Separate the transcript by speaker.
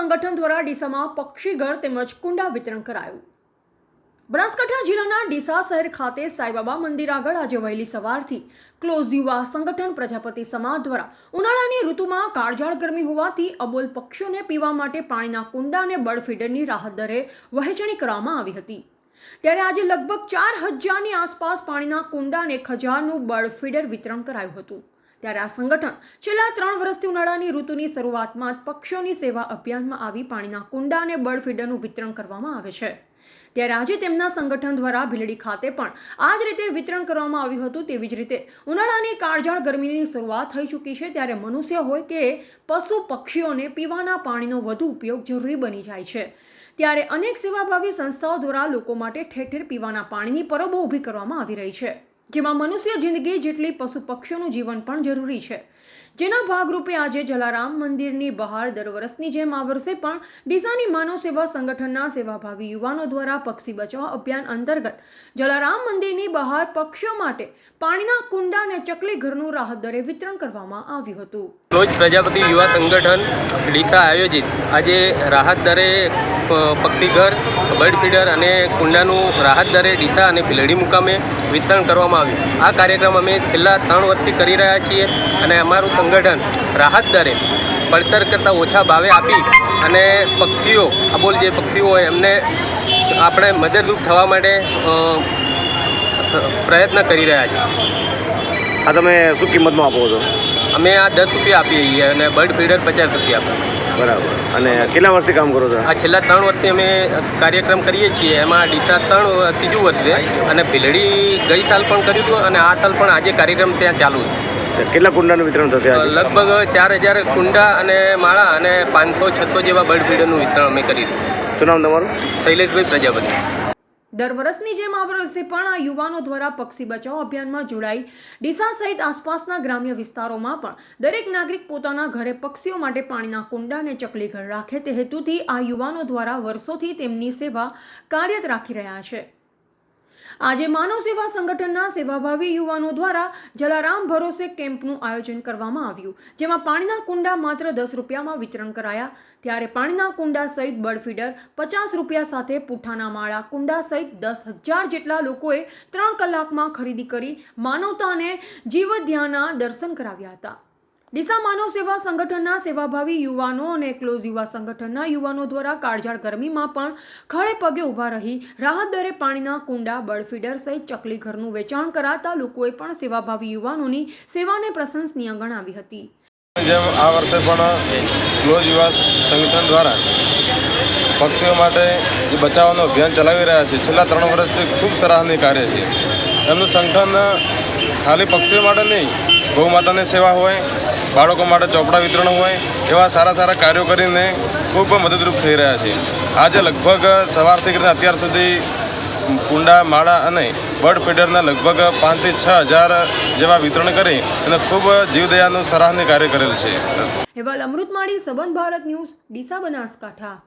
Speaker 1: સંગઠન દ્વારા ડીસામાં પક્ષીઘર તેમજ કુંડા વિતરણ કરાયું। બનાસકાંઠા જિલ્લાના ડીસા શહેર ખાતે સાંઈબાબા મંદિર આગળ આજે વહેલી સવારથી ક્લોઝ યુવા સંગઠન પ્રજાપતિ સમાજ દ્વારા ઉનાળાની ઋતુમાં કાળઝાળ ગરમી હોવાથી અબોલ પક્ષીઓને પીવા માટે પાણીના કુંડા અને બર્ડ ફીડરની રાહત દરે વહેંચણી કરવામાં આવી હતી। ત્યારે આજે લગભગ 4000ની આસપાસ પાણીના કુંડા અને 1000નું બર્ડ ફીડર વિતરણ કરાયું હતું। ત્યારે આ સંગઠન છેલ્લા 3 વર્ષથી ઉનાળાની ઋતુની શરૂઆતમાં જ પક્ષીઓની સેવા અભિયાનમાં આવી પાણીના કુંડા અને બર્ડ ફીડરનું વિતરણ કરવામાં આવે છે। ત્યારે આજે તેમના સંગઠન દ્વારા ભીલડી ખાતે પણ આ જ રીતે વિતરણ કરવામાં આવ્યું હતું। તેવી જ રીતે ઉનાળાની કાળઝાળ ગરમીની શરૂઆત થઈ ચૂકી છે, ત્યારે મનુષ્ય હોય કે પશુ પક્ષીઓને પીવાના પાણીનો વધુ ઉપયોગ જરૂરી બની જાય છે। ત્યારે અનેક સેવાભાવી સંસ્થાઓ દ્વારા લોકો માટે ઠેર ઠેર પીવાના પાણીની પરબો ઊભી કરવામાં આવી રહી છે, જેમાં મનુષ્ય જિંદગી જેટલી પશુ પક્ષીઓનું જીવન પણ જરૂરી છે। જેના ભાગરૂપે આજે જલારામ મંદિરની બહાર દર વર્ષની જેમ આ વર્ષે પણ ડીસાની માનવ સેવા સંગઠનના સેવાભાવી યુવાનો દ્વારા પક્ષી બચાવ અભિયાન અંતર્ગત જલારામ મંદિરની બહાર પક્ષીઓ માટે પાણીના કુંડા અને ચકલી ઘરનું રાહત દરે વિતરણ કરવામાં આવ્યું હતું।
Speaker 2: ક્લોઝ પ્રજાપતિ યુવા સંગઠન ડીસા આયોજિત આજે રાહત દરે પક્ષી ઘર, બર્ડ ફીડર અને કુંડાનું રાહત દરે ડીસા અને ભીલડી મુકામે વિતરણ કરવામાં આવ્યું। આ કાર્યક્રમ અમે છેલ્લા 3 વર્ષથી કરી રહ્યા છીએ અને અમારું સંગઠન રાહત દરે પડતર કરતાં ઓછા ભાવે આપી અને પક્ષીઓ અબોલ જે પક્ષીઓ હોય એમને આપણે મદદરૂપ થવા માટે પ્રયત્ન કરી રહ્યા છીએ।
Speaker 3: આ તમે શું કિંમતમાં આપો છો?
Speaker 2: અમે આ 10 રૂપિયા આપીએ છીએ અને બર્ડ ફીડર 50 રૂપિયા આપીએ।
Speaker 3: બરાબર। અને કેટલા વર્ષથી કામ કરો છો?
Speaker 2: આ છેલ્લા 3 વર્ષથી અમે કાર્યક્રમ કરીએ છીએ। એમાં ડીસા ત્રીજું વર્ષ છે અને ભીલડી ગઈ સાલ પણ કર્યું હતું અને આ સાલ પણ આજે કાર્યક્રમ ત્યાં ચાલુ છે।
Speaker 3: કેટલા કુંડાનું વિતરણ થશે?
Speaker 2: લગભગ 4000 કુંડા અને માળા અને 500-600 જેવા બર્ડ ફીડરનું વિતરણ અમે કરીશું।
Speaker 3: શું નામ તમારું?
Speaker 2: શૈલેષભાઈ પ્રજાપતિ।
Speaker 1: દર વર્ષની જેમ આ વર્ષે પણ આ યુવાનો દ્વારા પક્ષી બચાવ અભિયાનમાં જોડાઈ ડીસા સહિત આસપાસના ગ્રામ્ય વિસ્તારોમાં પણ દરેક નાગરિક પોતાના ઘરે પક્ષીઓ માટે પાણીના કુંડા અને ચકલી ઘર રાખે તે હેતુથી આ યુવાનો દ્વારા વર્ષોથી તેમની સેવા કાર્યરત રાખી રહ્યા છે। આજે માનવ સેવા સંગઠનના સેવાભાવી યુવાનો દ્વારા જલારામ ભરોસે કેમ્પનું આયોજન કરવામાં આવ્યું, જેમાં પાણીના કુંડા માત્ર 10 રૂપિયામાં વિતરણ કરાયા। ત્યારે પાણીના કુંડા સહિત બર્ડ ફીડર 50 રૂપિયા સાથે પુઠ્ઠાના માળા કુંડા સહિત 10,000 જેટલા લોકોએ 3 કલાકમાં ખરીદી કરી માનવતા અને જીવધ્યાના દર્શન કરાવ્યા હતા। ડીસા માનવ સેવા સંગઠનના સેવાભાવી યુવાનો અને ક્લોઝ યુવા સંગઠનના યુવાનો દ્વારા કાળઝાળ ગરમીમાં પણ ખડે પગે ઊભા રહી રાહત દરે પાણીના કુંડા, બર્ડ ફીડર સહિત ચકલી ઘરનું વેચાણ કરાતા લોકોએ પણ સેવાભાવી યુવાનોની સેવાને પ્રશંસનીય ગણાવી હતી।
Speaker 4: જેમ આ વર્ષે પણ ક્લોઝ યુવા સંગઠન દ્વારા પક્ષીઓ માટે જે બચાવવાનું અભિયાન ચલાવી રહ્યા છે, છેલ્લા 3 વર્ષથી ખૂબ સરાહનીય કાર્ય છે। એમનું સંગઠન ખાલી પક્ષીઓ માટે નહીં, ગૌ માતાની સેવા હોય, બાળકો માટે ચોપડા વિતરણ હોય, એવા સારા કાર્યો કરીને ખૂબ મદદરૂપ થઈ રહ્યા છે। આજે લગભગ સવારથી કરીને અત્યાર સુધી કુંડા, માળા અને બર્ડ ફીડરના લગભગ 5 થી 6000 જેવા વિતરણ કરી અને ખૂબ જીવદયાનું સરાહનીય કાર્ય કરેલ છે।
Speaker 1: અહેવાલ અમૃતમાળી, સંબંધ ભારત ન્યૂઝ, ડીસા, બનાસકાંઠા।